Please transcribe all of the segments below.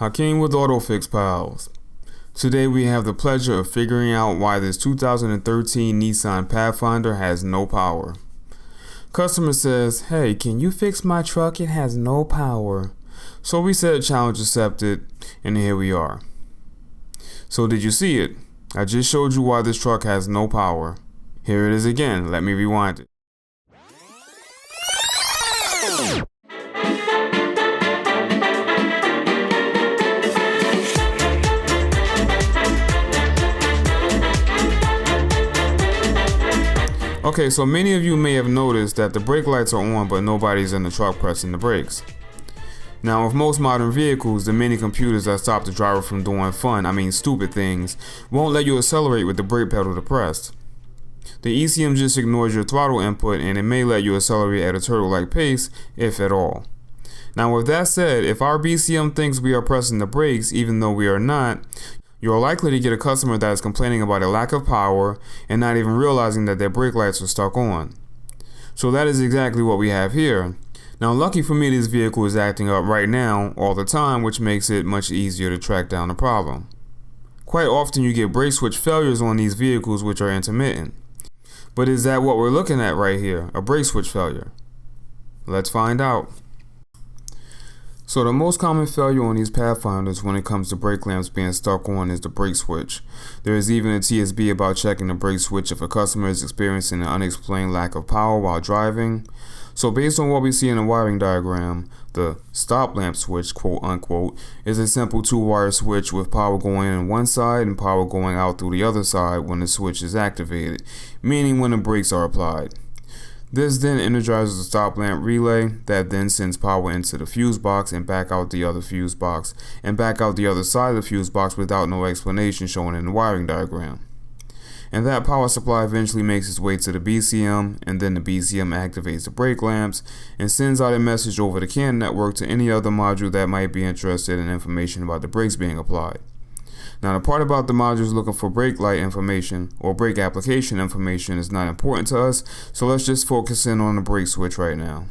Hakeem with AutoFix Pals. Today we have the pleasure of figuring out why this 2013 Nissan Pathfinder has no power. Customer says, "Hey, can you fix my truck? It has no power." So we said challenge accepted, and here we are. So did you see it? I just showed you why this truck has no power. Here it is again. Let me rewind it. Okay, so many of you may have noticed that the brake lights are on, but nobody's in the truck pressing the brakes. Now, with most modern vehicles, the mini computers that stop the driver from doing stupid things, won't let you accelerate with the brake pedal depressed. The ECM just ignores your throttle input, and it may let you accelerate at a turtle-like pace, if at all. Now, with that said, if our BCM thinks we are pressing the brakes, even though we are not, you're likely to get a customer that is complaining about a lack of power and not even realizing that their brake lights are stuck on. So that is exactly what we have here. Now, lucky for me, this vehicle is acting up right now all the time, which makes it much easier to track down the problem. Quite often you get brake switch failures on these vehicles which are intermittent. But is that what we're looking at right here, a brake switch failure? Let's find out. So the most common failure on these Pathfinders when it comes to brake lamps being stuck on is the brake switch. There is even a TSB about checking the brake switch if a customer is experiencing an unexplained lack of power while driving. So based on what we see in the wiring diagram, the stop lamp switch, quote unquote, is a simple 2-wire switch with power going in one side and power going out through the other side when the switch is activated, meaning when the brakes are applied. This then energizes the stop lamp relay that then sends power into the fuse box and back out the other fuse box and back out the other side of the fuse box without no explanation shown in the wiring diagram. And that power supply eventually makes its way to the BCM, and then the BCM activates the brake lamps and sends out a message over the CAN network to any other module that might be interested in information about the brakes being applied. Now, the part about the modules looking for brake light information or brake application information is not important to us, so let's just focus in on the brake switch right now.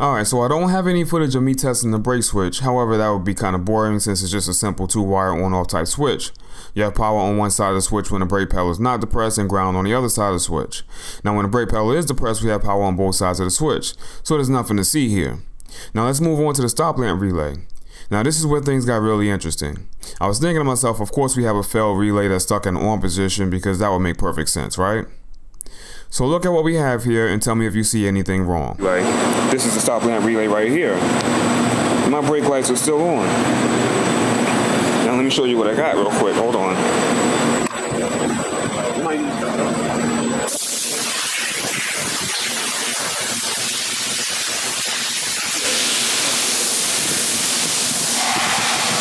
Alright, so I don't have any footage of me testing the brake switch. However, that would be kind of boring since it's just a simple 2-wire on-off type switch. You have power on one side of the switch when the brake pedal is not depressed and ground on the other side of the switch. Now, when the brake pedal is depressed, we have power on both sides of the switch. So there's nothing to see here. Now let's move on to the stop lamp relay. Now this is where things got really interesting. I was thinking to myself, of course we have a failed relay that's stuck in on position because that would make perfect sense, right? So look at what we have here and tell me if you see anything wrong. This is the stop lamp relay right here. My brake lights are still on. Now let me show you what I got real quick. Hold on.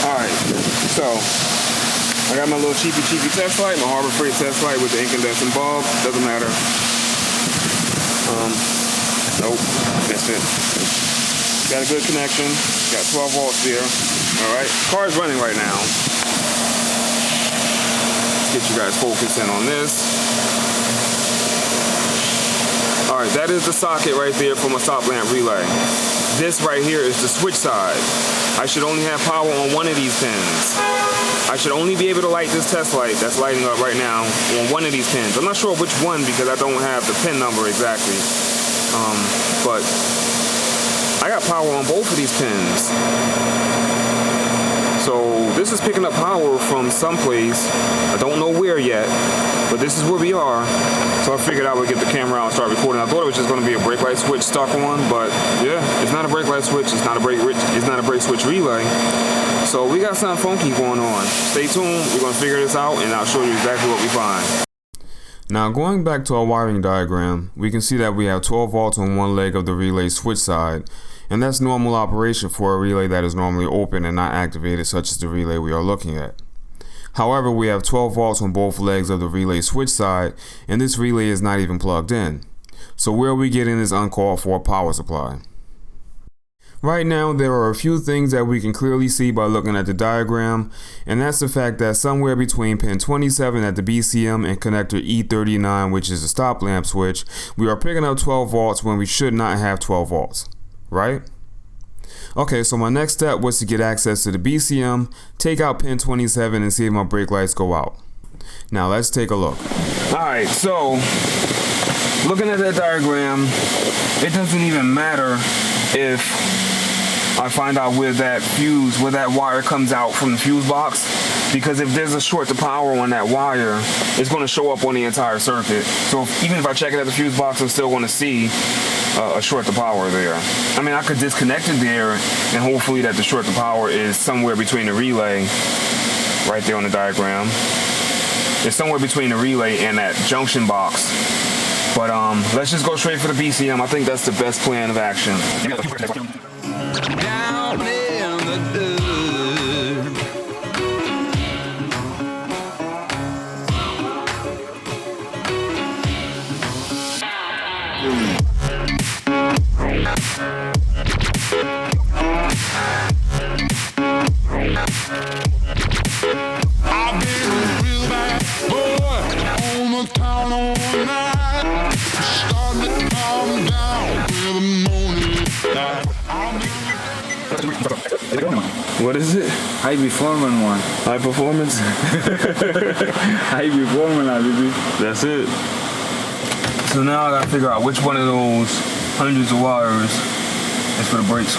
Alright, so I got my little cheapy test light, my Harbor Freight test light with the incandescent bulb. Doesn't matter. Nope, missed it. Got a good connection. Got 12 volts there. Alright, car's running right now. Let's get you guys focused in on this. Alright, that is the socket right there for my stop lamp relay. This right here is the switch side. I should only have power on one of these pins. I should only be able to light this test light that's lighting up right now on one of these pins. I'm not sure which one because I don't have the pin number exactly. But I got power on both of these pins. So this is picking up power from someplace. I don't know where yet, but this is where we are. So I figured I would get the camera out and start recording. I thought it was just going to be a brake light switch stuck on, but yeah, it's not a brake light switch. It's not a brake switch relay. So we got something funky going on. Stay tuned. We're going to figure this out, and I'll show you exactly what we find. Now, going back to our wiring diagram, we can see that we have 12 volts on one leg of the relay switch side, and that's normal operation for a relay that is normally open and not activated, such as the relay we are looking at. However, we have 12 volts on both legs of the relay switch side, and this relay is not even plugged in. So where are we getting this uncalled for power supply? Right now, there are a few things that we can clearly see by looking at the diagram, and that's the fact that somewhere between pin 27 at the BCM and connector E39, which is a stop lamp switch, we are picking up 12 volts when we should not have 12 volts, right? Okay, so my next step was to get access to the BCM, take out pin 27 and see if my brake lights go out. Now let's take a look. Alright, so looking at that diagram, it doesn't even matter if I find out where that wire comes out from the fuse box, because if there's a short to power on that wire, it's going to show up on the entire circuit. So even if I check it at the fuse box, I'm still going to see a short to power there. I mean, I could disconnect it there, and hopefully that the short to power is somewhere between the relay, right there on the diagram. It's somewhere between the relay and that junction box. But let's just go straight for the BCM. I think that's the best plan of action. Down in the dirt. I've been a real bad boy on the town all night. Starting to calm down with the morning light. What is it? High performance one. High performance? High performance, baby. That's it. So now I gotta figure out which one of those hundreds of wires is for the brake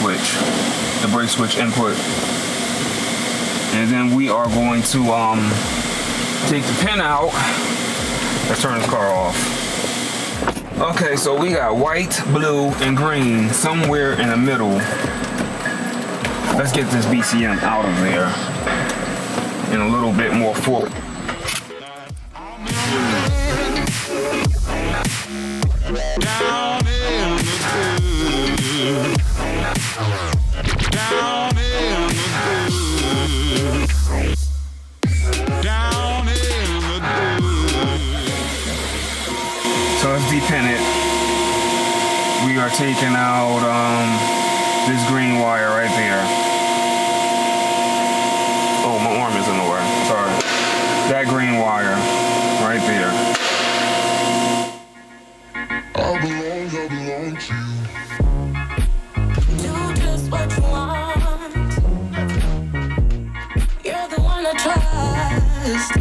switch input. And then we are going to take the pin out. Let's turn this car off. Okay, so we got white, blue, and green somewhere in the middle. Let's get this BCM out of there and a little bit more forward. Down in the dirt. Down in the dirt. Down in the dirt. So let's depin it. We are taking out this green wire right there. Oh, my arm is in the way. Sorry. That green wire right there. I belong to you. Do just what you want. You're the one I trust.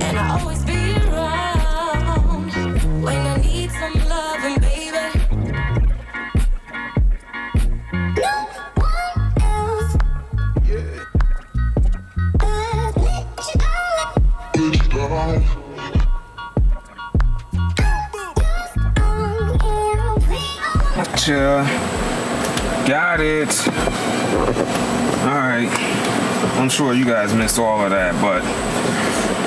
And I'll always be around when I need some loving, baby. No one else. Gotcha. Got it. Alright. I'm sure you guys missed all of that, but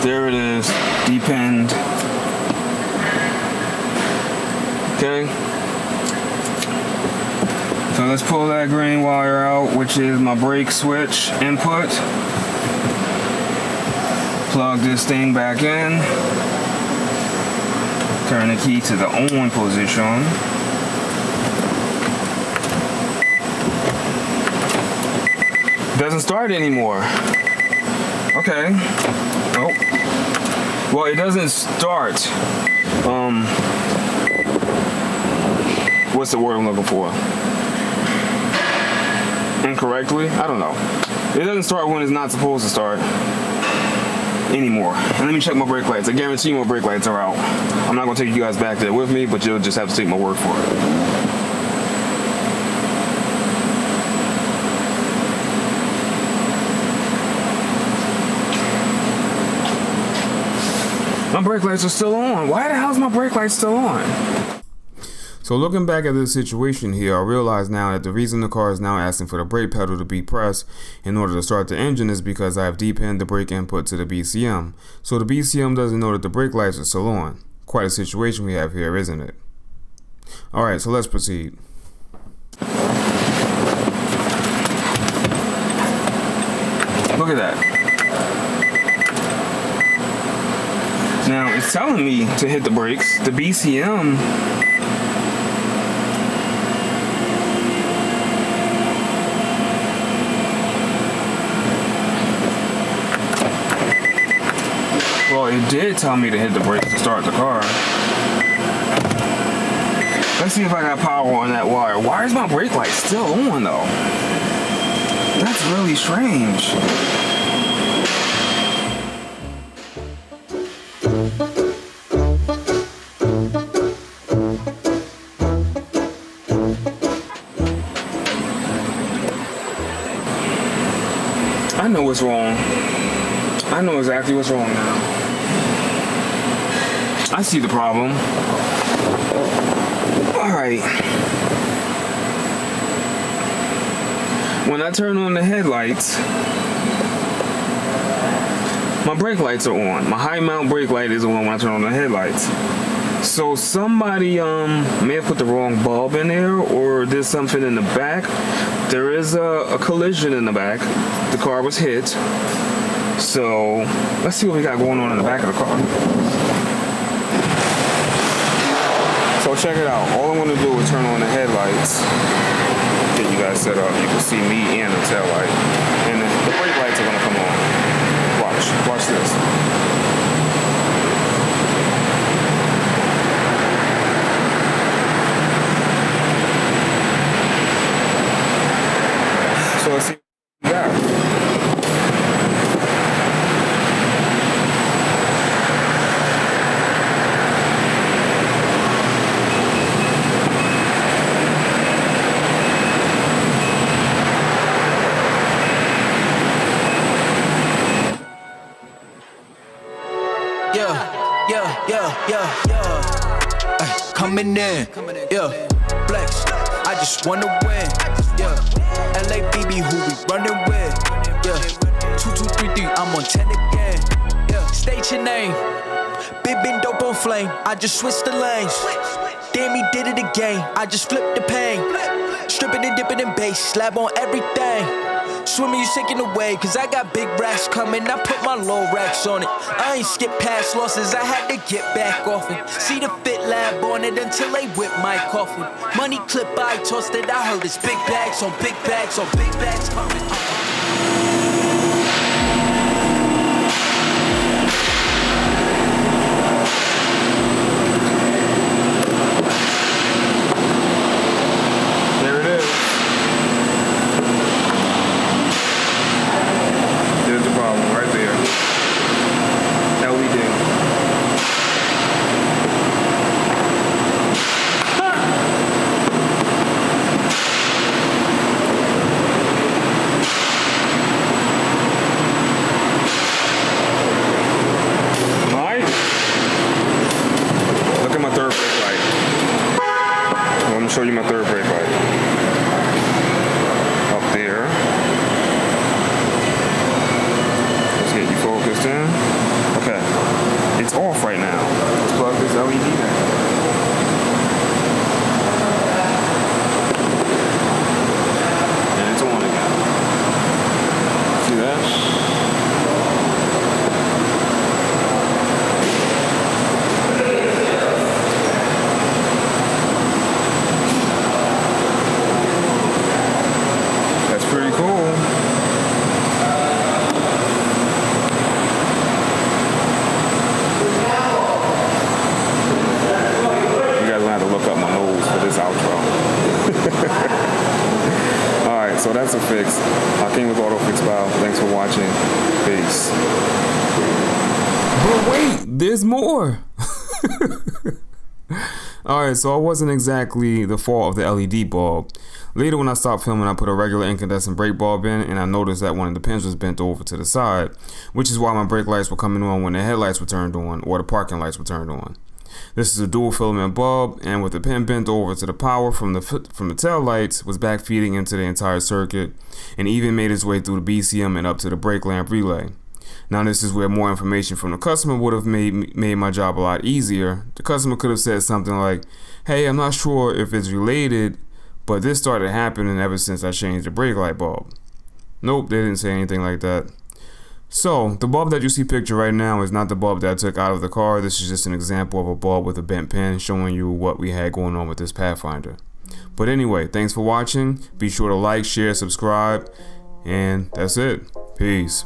there it is. Depinned. Okay. So let's pull that green wire out, which is my brake switch input. Plug this thing back in. Turn the key to the on position. Doesn't start anymore. Okay. Oh. Well, it doesn't start. What's the word I'm looking for? Incorrectly? I don't know. It doesn't start when it's not supposed to start anymore. And let me check my brake lights. I guarantee you my brake lights are out. I'm not gonna take you guys back there with me, but you'll just have to take my word for it. My brake lights are still on. Why the hell is my brake light still on? So looking back at this situation here, I realize now that the reason the car is now asking for the brake pedal to be pressed in order to start the engine is because I have depinned the brake input to the BCM. So the BCM doesn't know that the brake lights are still on. Quite a situation we have here, isn't it? Alright, so let's proceed. Look at that. Now, it's telling me to hit the brakes. The BCM... Well, it did tell me to hit the brakes to start the car. Let's see if I got power on that wire. Why is my brake light still on though? That's really strange. I know what's wrong. I know exactly what's wrong now. I see the problem. Alright. When I turn on the headlights, my brake lights are on. My high mount brake light is on when I turn on the headlights. So somebody may have put the wrong bulb in there, or there's something in the back. There is a collision in the back. The car was hit. So let's see what we got going on in the back of the car. So check it out. All I'm going to do is turn on the headlights. Get you guys set up. You can see me and the tail light. And the brake lights are going to come on. Watch this. So let's see what we got. Coming in, yeah, flex, I just wanna win, yeah, LABB who we running with, yeah, 2233, I'm on 10 again, yeah, state your name, big been dope on flame, I just switched the lanes, damn he did it again, I just flipped the pain, stripping and dipping in bass, slab on everything. Swimming, you sinking away, cause I got big racks coming. I put my low racks on it. I ain't skip past losses, I had to get back off it. See the fit lab on it until they whip my coffin. Money clip, I tossed it, I heard it's big bags on big bags on big bags coming. Show you my third brake light. Up there. Let's get you focused in. Okay. It's off right now. Let's plug this LED in. And it's on again. See that? Pretty cool. You guys will have to look up my nose for this outro. Alright, so that's a fix. I came with Auto Fix Pal. Thanks for watching. Peace. But wait, there's more. Alright, so it wasn't exactly the fault of the LED bulb. Later when I stopped filming, I put a regular incandescent brake bulb in, and I noticed that one of the pins was bent over to the side, which is why my brake lights were coming on when the headlights were turned on, or the parking lights were turned on. This is a dual filament bulb, and with the pin bent over to the power from the tail lights, was back feeding into the entire circuit, and even made its way through the BCM and up to the brake lamp relay. Now this is where more information from the customer would have made my job a lot easier. The customer could have said something like, "Hey, I'm not sure if it's related, but this started happening ever since I changed the brake light bulb." Nope, they didn't say anything like that. So, the bulb that you see pictured right now is not the bulb that I took out of the car. This is just an example of a bulb with a bent pin showing you what we had going on with this Pathfinder. But anyway, thanks for watching. Be sure to like, share, subscribe, and that's it. Peace.